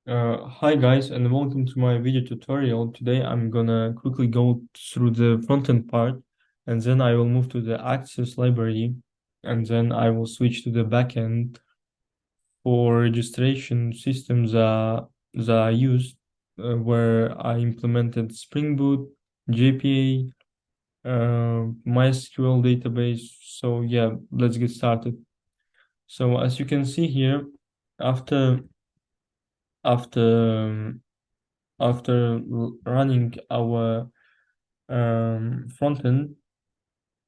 Hi guys, and welcome to my video tutorial. Today I'm gonna quickly go through the front-end part, and then I will move to the Axios library, and then I will switch to the backend for registration systems that I used, where I implemented Spring Boot, JPA, MySql database. So yeah, let's get started. So as you can see here, after after running our front end,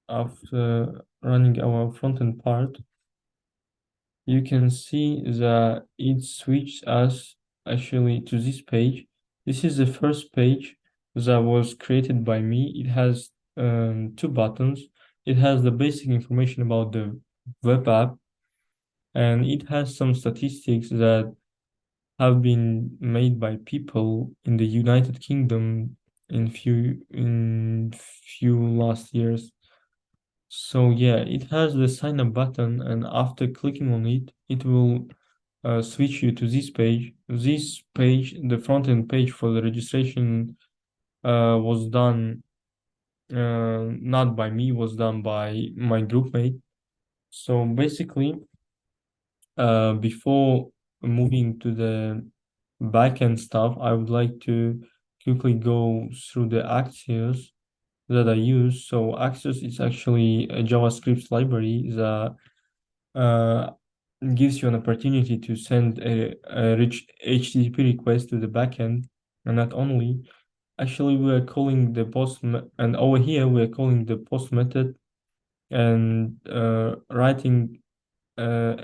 after running our front end part, you can see that it switched us actually to this page. This is the first page that was created by me. It has two buttons. It has the basic information about the web app, and it has some statistics that have been made by people in the United Kingdom in few last years. So yeah, it has the sign up button, and after clicking on it, it will switch you to this page. This page, the front end page for the registration, was done not by me, was done by my groupmate. So basically, before moving to the backend stuff, I would like to quickly go through the Axios that I use. So Axios is actually a JavaScript library that uh, gives you an opportunity to send a rich HTTP request to the backend. And not only, actually, we are calling the and over here we are calling the post method and writing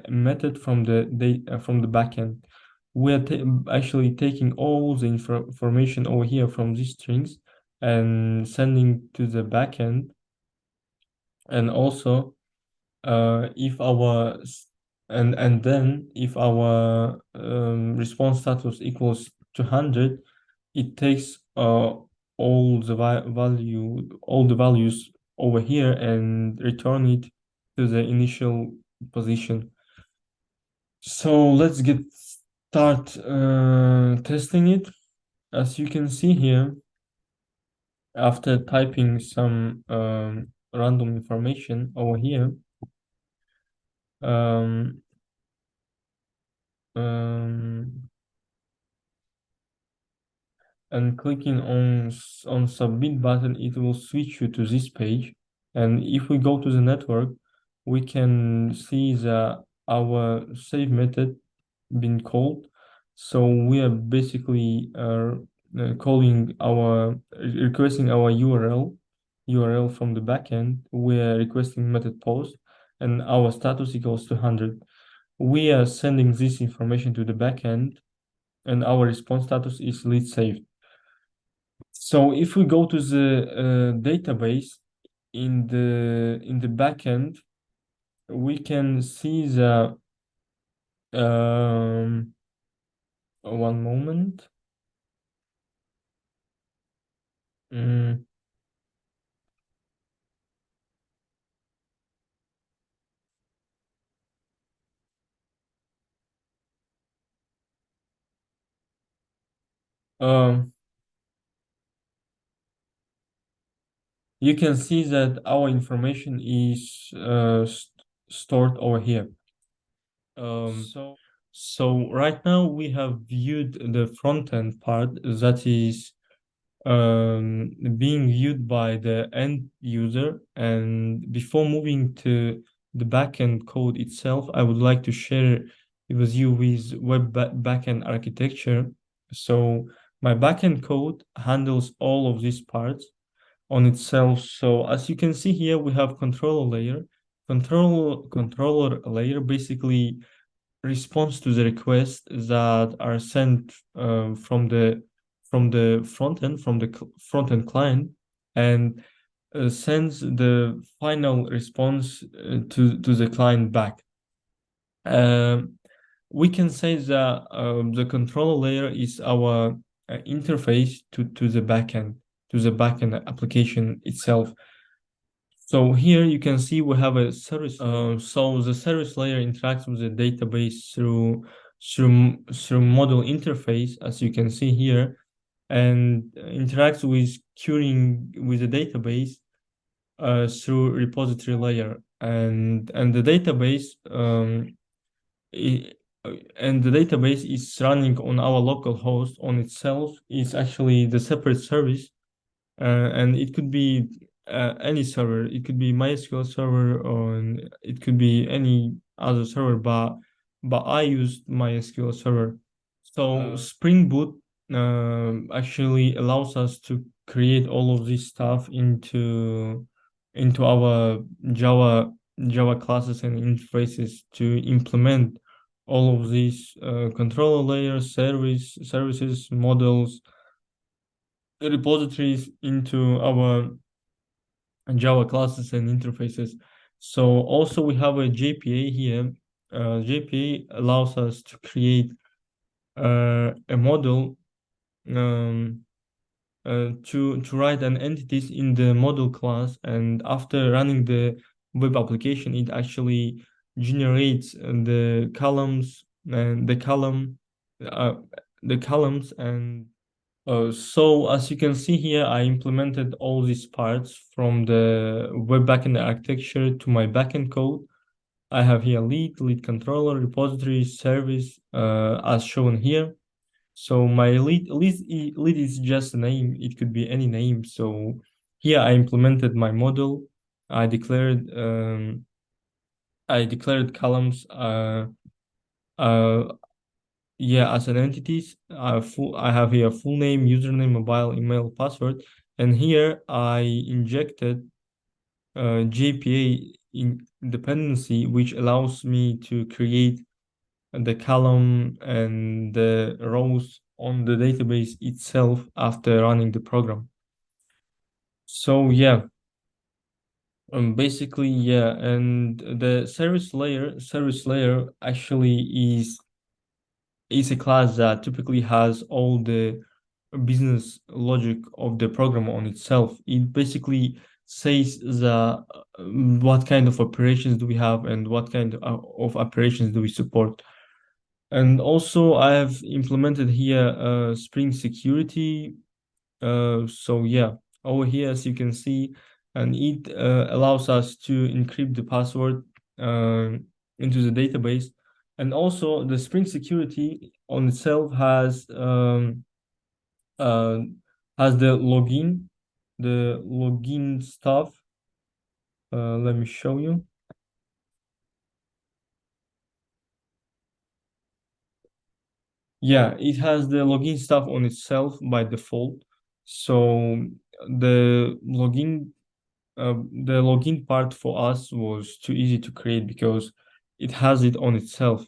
method from from the backend. We are actually taking all the information over here from these strings and sending to the backend. And also, if our and then if our response status equals to 100, it takes all the values over here and return it to the initial position. So let's get start testing it. As you can see here, after typing some random information over here, um, um, and clicking on submit button, it will switch you to this page. And if we go to the network, we can see that our save method been called. So we are basically calling our requesting our URL from the backend. We are requesting method post, and our status equals to 100. We are sending this information to the backend, and our response status is lead saved. So if we go to the database in the backend, we can see the one moment. Mm, um, you can see that our information is stored over here. So right now we have viewed the front end part that is being viewed by the end user. And before moving to the backend code itself, I would like to share it with you with backend architecture. So my backend code handles all of these parts on itself. So as you can see here, we have controller layer. Controller layer basically responds to the requests that are sent from the front end, from the front end client, and sends the final response to the client back. Um, we can say that the controller layer is our interface to the backend, to the backend application itself. So here you can see we have a service. So the service layer interacts with the database through model interface, as you can see here, and interacts with querying with the database through repository layer, and the database i- and the database is running on our local host on itself. It's actually the separate service, and it could be any server. It could be MySQL server, or it could be any other server, but I used MySQL server. So Spring Boot actually allows us to create all of this stuff into our Java classes and interfaces to implement all of these controller layers, services, models, repositories into our Java classes and interfaces. So also we have a JPA here. JPA allows us to create a model um, to write an entities in the model class, and after running the web application, it actually generates uh, the columns and so as you can see here, I implemented all these parts from the web backend architecture to my backend code. I have here lead controller, repository, service, as shown here. So my lead is just a name. It could be any name. So here I implemented my model. I declared um, I declared columns uh, yeah, as an entities, I have here full name, username, mobile, email, password, and here I injected JPA in dependency, which allows me to create the column and the rows on the database itself after running the program. So yeah, basically yeah, and the service layer actually is a class that typically has all the business logic of the program on itself. It basically says what kind of operations do we have and what kind of operations do we support. And also I have implemented here Spring Security. So yeah, over here as you can see, and it allows us to encrypt the password into the database. And also the Spring Security on itself uh, has the login stuff. Let me show you. Yeah, it has the login stuff on itself by default. So the login the login part for us was too easy to create because it has it on itself.